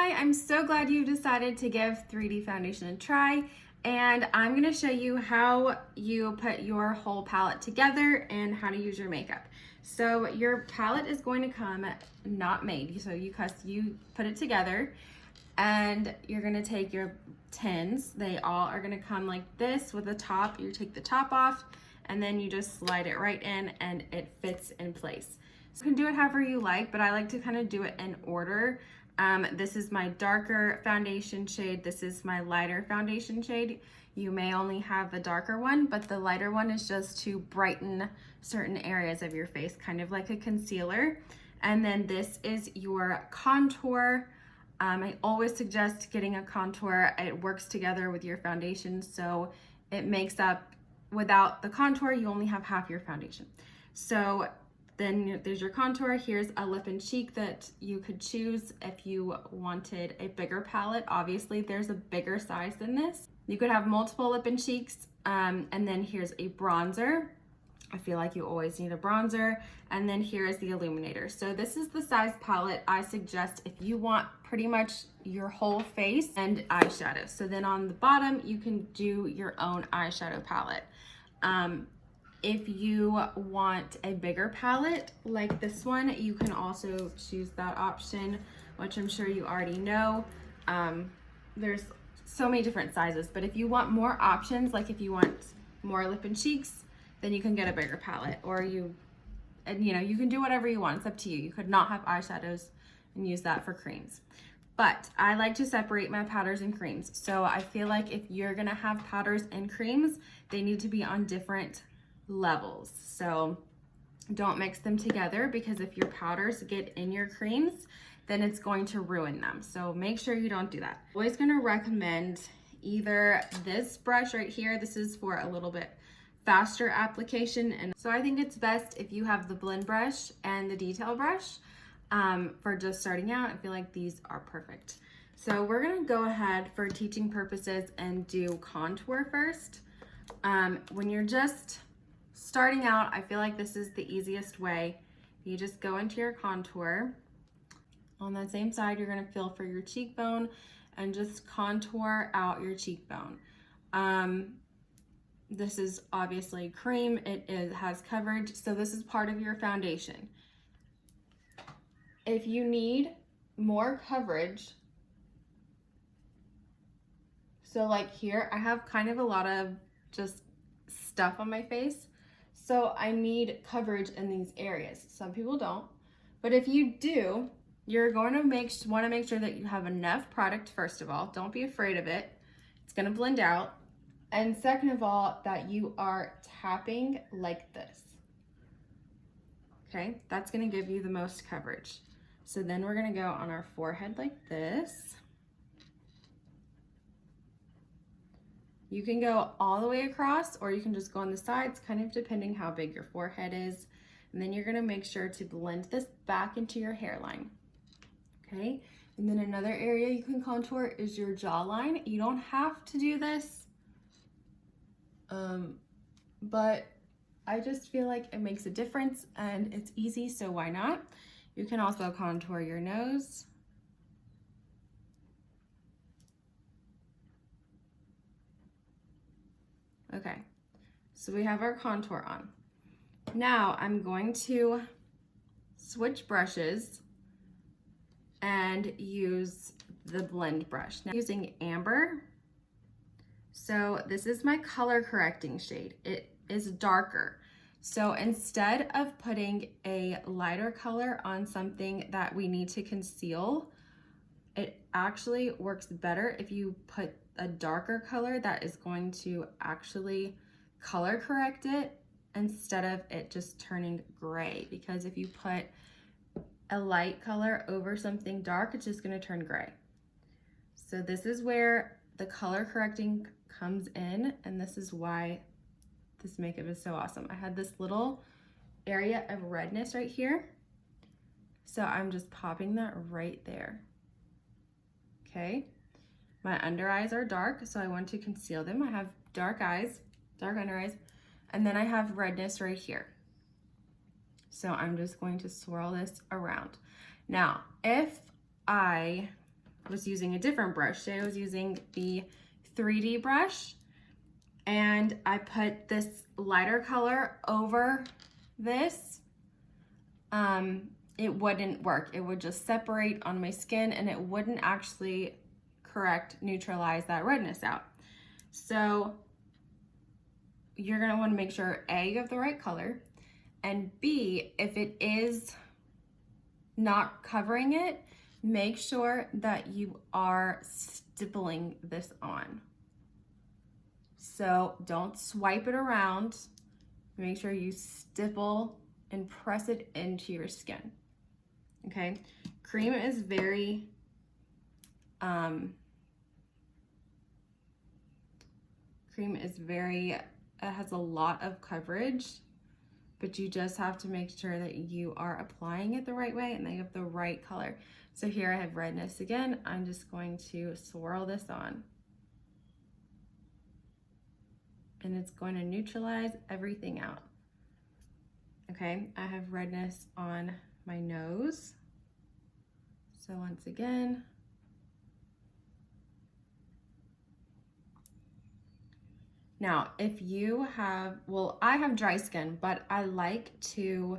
Hi, I'm so glad you decided to give 3D foundation a try, and I'm going to show you how you put your whole palette together and how to use your makeup. So your palette is going to come not made, so you put it together, and you're going to take your tins. They all are going to come like this with the top. You take the top off and then you just slide it right in and it fits in place. So you can do it however you like, but I like to kind of do it in order. This is my darker foundation shade. This is my lighter foundation shade. You may only have the darker one, but the lighter one is just to brighten certain areas of your face, kind of like a concealer. And then this is your contour. I always suggest getting a contour. It works together with your foundation, so it makes up, without the contour, you only have half your foundation. So then there's your contour. Here's a lip and cheek that you could choose if you wanted a bigger palette. Obviously, there's a bigger size than this. You could have multiple lip and cheeks, and then here's a bronzer. I feel like you always need a bronzer. And then here is the illuminator. So this is the size palette I suggest if you want pretty much your whole face and eyeshadow. So then on the bottom, you can do your own eyeshadow palette. If you want a bigger palette like this one, you can also choose that option, which I'm sure you already know. There's so many different sizes, but if you want more options, like if you want more lip and cheeks, then you can get a bigger palette, or you can do whatever you want. It's up to you. You could not have eyeshadows and use that for creams. But I like to separate my powders and creams. So I feel like if you're gonna have powders and creams, they need to be on different levels. So don't mix them together, because if your powders get in your creams, then it's going to ruin them. So make sure you don't do that. I'm always gonna recommend either this brush right here. This is for a little bit faster application, and so I think it's best if you have the blend brush and the detail brush. For just starting out, I feel like these are perfect. So we're gonna go ahead for teaching purposes and do contour first. When you're just starting out, I feel like this is the easiest way. You just go into your contour. On that same side, you're gonna feel for your cheekbone and just contour out your cheekbone. This is obviously cream. It has coverage, so this is part of your foundation. If you need more coverage, so like here, I have kind of a lot of just stuff on my face, so I need coverage in these areas. Some people don't, but if you do, you're going to want to make sure that you have enough product. First of all, don't be afraid of it. It's going to blend out. And second of all, that you are tapping like this. Okay, that's gonna give you the most coverage. So then we're gonna go on our forehead like this. You can go all the way across, or you can just go on the sides, kind of depending how big your forehead is. And then you're gonna make sure to blend this back into your hairline. Okay, and then another area you can contour is your jawline. You don't have to do this, but I just feel like it makes a difference and it's easy, so why not? You can also contour your nose. Okay, so we have our contour on. Now I'm going to switch brushes and use the blend brush. Now, using amber. So this is my color correcting shade. It is darker. So instead of putting a lighter color on something that we need to conceal, it actually works better if you put a darker color that is going to actually color correct it instead of it just turning gray. Because if you put a light color over something dark, it's just gonna turn gray. So this is where the color correcting comes in, and this is why this makeup is so awesome. I had this little area of redness right here, so I'm just popping that right there. Okay, my under eyes are dark, so I want to conceal them. I have dark eyes, dark under eyes, and then I have redness right here. So I'm just going to swirl this around. Now, if I was using a different brush. Today I was using the 3D brush, and I put this lighter color over this. It wouldn't work. It would just separate on my skin and it wouldn't actually neutralize that redness out. So you're gonna wanna make sure A, you have the right color, and B, if it is not covering it, make sure that you are stippling this on. So don't swipe it around. Make sure you stipple and press it into your skin. Okay, cream is very it has a lot of coverage, but you just have to make sure that you are applying it the right way and that you have the right color. So here I have redness again. I'm just going to swirl this on. And it's going to neutralize everything out. Okay, I have redness on my nose. So once again, now if you have, well, I have dry skin, but I like to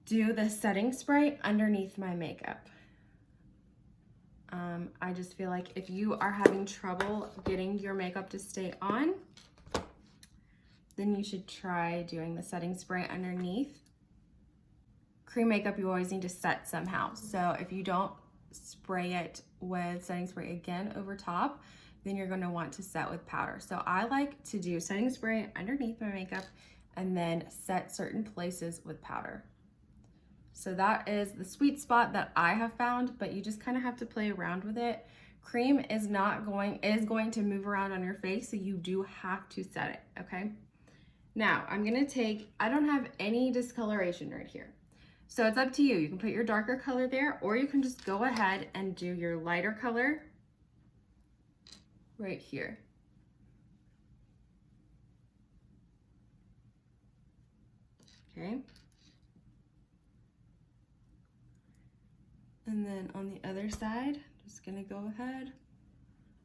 do the setting spray underneath my makeup. I just feel like if you are having trouble getting your makeup to stay on, then you should try doing the setting spray underneath. Cream makeup, you always need to set somehow. So if you don't spray it with setting spray again over top, then you're gonna want to set with powder. So I like to do setting spray underneath my makeup and then set certain places with powder. So that is the sweet spot that I have found, but you just kind of have to play around with it. Cream is going to move around on your face, so you do have to set it, okay? Now, I'm gonna take, I don't have any discoloration right here. So it's up to you. You can put your darker color there, or you can just go ahead and do your lighter color right here. Okay. And then on the other side, just gonna go ahead.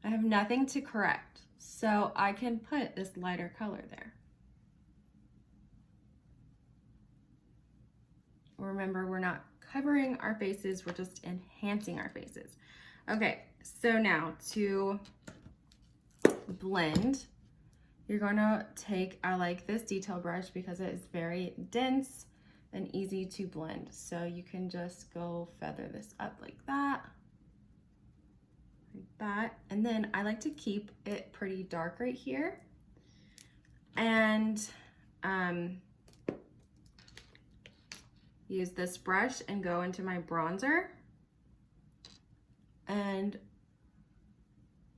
I have nothing to correct, so I can put this lighter color there. Remember, we're not covering our faces, we're just enhancing our faces. Okay, so now to blend, you're gonna take, I like this detail brush because it is very dense and easy to blend. So you can just go feather this up like that. And then I like to keep it pretty dark right here. And use this brush and go into my bronzer. And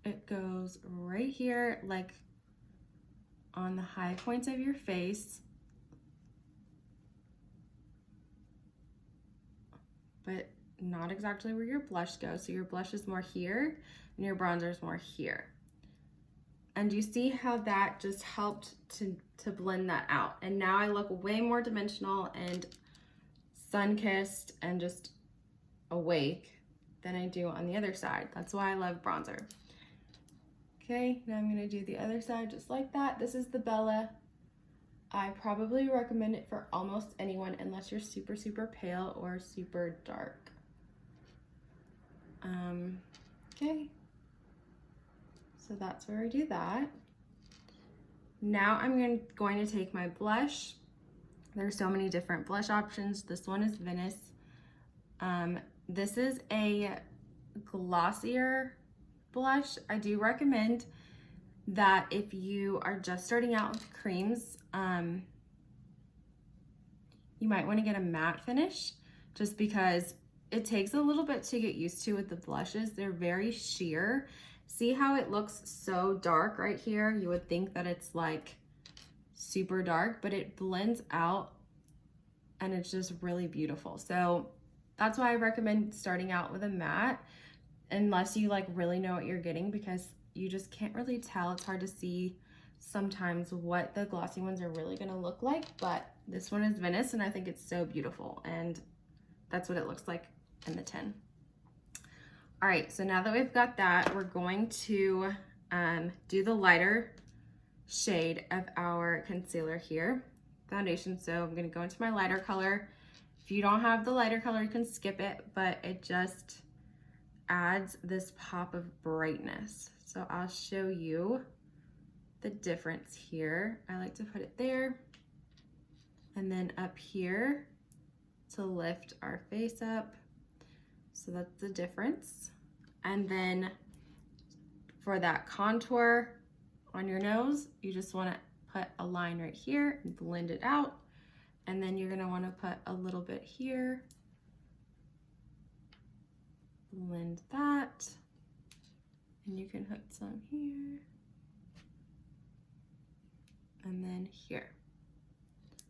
it goes right here, like on the high points of your face. But not exactly where your blush goes. So your blush is more here and your bronzer is more here. And you see how that just helped to blend that out. And now I look way more dimensional and sun-kissed and just awake than I do on the other side. That's why I love bronzer. Okay, now I'm gonna do the other side just like that. This is the Bella. I probably recommend it for almost anyone unless you're super, super pale or super dark. Okay, so that's where I do that. Now I'm going to take my blush. There's so many different blush options. This one is Venice. This is a glossier blush. I do recommend that if you are just starting out with creams, you might want to get a matte finish just because it takes a little bit to get used to with the blushes. They're very sheer. See how it looks so dark right here? You would think that it's like super dark, but it blends out and it's just really beautiful. So that's why I recommend starting out with a matte unless you like really know what you're getting, because you just can't really tell. It's hard to see sometimes what the glossy ones are really gonna look like, but this one is Venice and I think it's so beautiful, and that's what it looks like in the tin. All right, so now that we've got that, we're going to do the lighter shade of our concealer here, foundation. So I'm gonna go into my lighter color. If you don't have the lighter color, you can skip it, but it just adds this pop of brightness. So I'll show you the difference here. I like to put it there and then up here to lift our face up. So that's the difference. And then for that contour on your nose, you just want to put a line right here and blend it out. And then you're going to want to put a little bit here, blend that, and you can put some here and then here.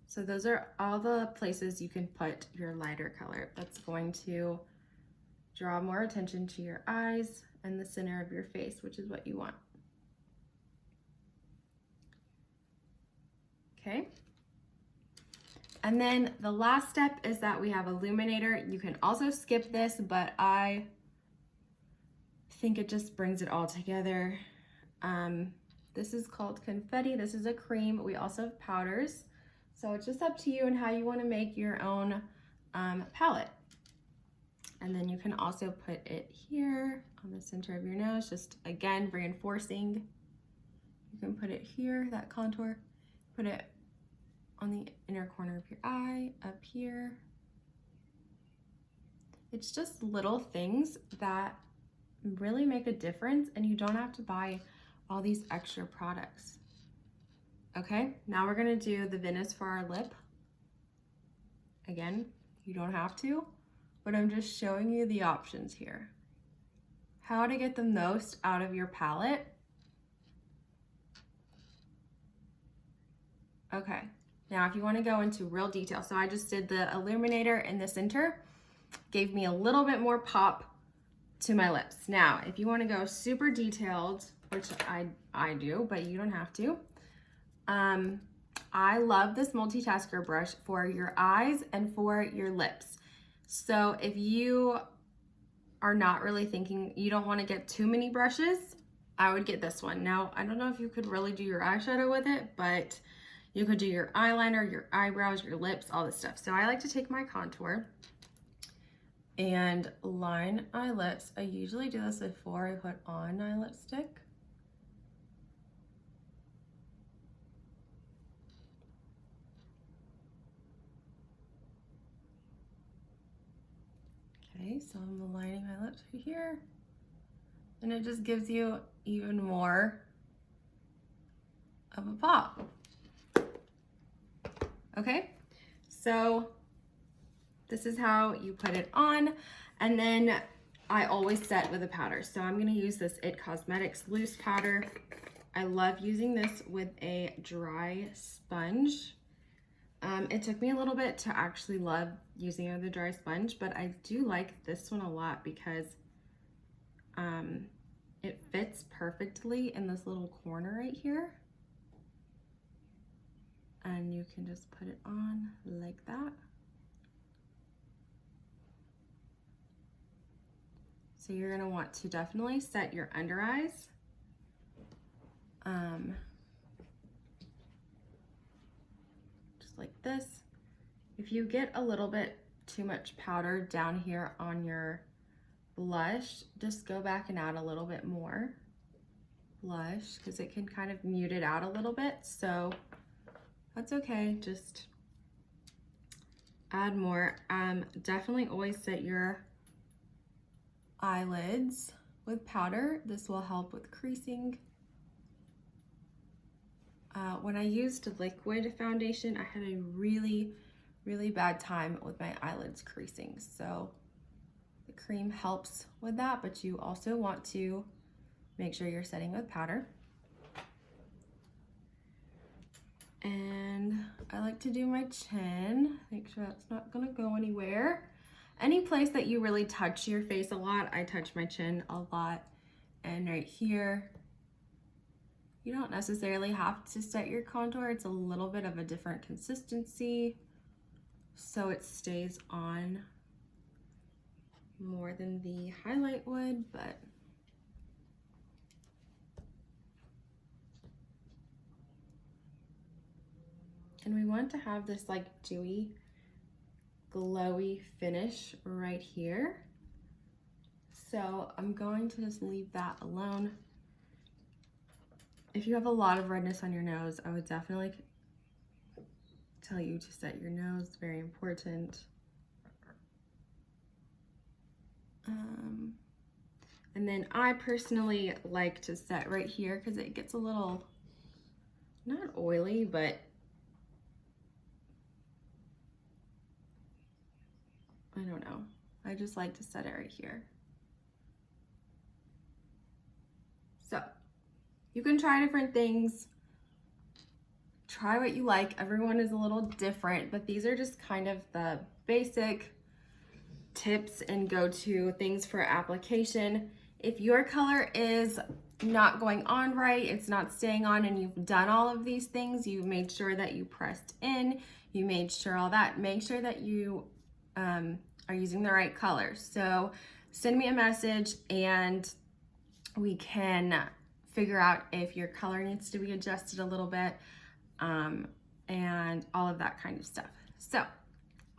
So those are all the places you can put your lighter color. That's going to draw more attention to your eyes and the center of your face, which is what you want. Okay. And then the last step is that we have a Luminator. You can also skip this, but I think it just brings it all together. This is called Confetti. This is a cream. We also have powders. So it's just up to you and how you want to make your own palette. And then you can also put it here on the center of your nose, just again, reinforcing. You can put it here, that contour, put it on the inner corner of your eye, up here. It's just little things that really make a difference, and you don't have to buy all these extra products. Okay, now we're gonna do the Venice for our lip. Again, you don't have to, but I'm just showing you the options here. How to get the most out of your palette. Okay, now if you want to go into real detail, so I just did the illuminator in the center, gave me a little bit more pop to my lips. Now, if you want to go super detailed, which I do, but you don't have to, I love this Multitasker brush for your eyes and for your lips. So if you are not really thinking, you don't want to get too many brushes, I would get this one. Now, I don't know if you could really do your eyeshadow with it, but you could do your eyeliner, your eyebrows, your lips, all this stuff. So I like to take my contour and line my lips. I usually do this before I put on my lipstick. Okay, so I'm aligning my lips right here. And it just gives you even more of a pop. Okay, so this is how you put it on. And then I always set with a powder. So I'm gonna use this It Cosmetics loose powder. I love using this with a dry sponge. It took me a little bit to actually love using it with a dry sponge, but I do like this one a lot because it fits perfectly in this little corner right here. And you can just put it on like that. So you're gonna want to definitely set your under eyes. Just like this. If you get a little bit too much powder down here on your blush, just go back and add a little bit more blush because it can kind of mute it out a little bit. So that's okay, just add more. Definitely always set your eyelids with powder. This will help with creasing. When I used liquid foundation, I had a really bad time with my eyelids creasing. So the cream helps with that, but you also want to make sure you're setting with powder. And I like to do my chin, make sure that's not gonna go anywhere. Any place that you really touch your face a lot, I touch my chin a lot. And right here, you don't necessarily have to set your contour. It's a little bit of a different consistency, so it stays on more than the highlight would, but and we want to have this like dewy, glowy finish right here. So I'm going to just leave that alone. If you have a lot of redness on your nose, I would definitely tell you to set your nose, very important. And then I personally like to set right here because it gets a little, not oily, but I don't know. I just like to set it right here. So you can try different things. Try what you like. Everyone is a little different, but these are just kind of the basic tips and go-to things for application. If your color is not going on right, it's not staying on, and you've done all of these things, you made sure that you pressed in, you made sure all that, make sure that you are using the right color. So send me a message and we can figure out if your color needs to be adjusted a little bit, and all of that kind of stuff. So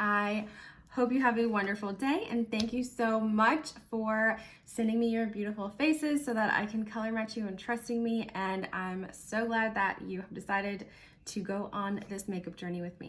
I hope you have a wonderful day, and thank you so much for sending me your beautiful faces so that I can color match you and trusting me. And I'm so glad that you have decided to go on this makeup journey with me.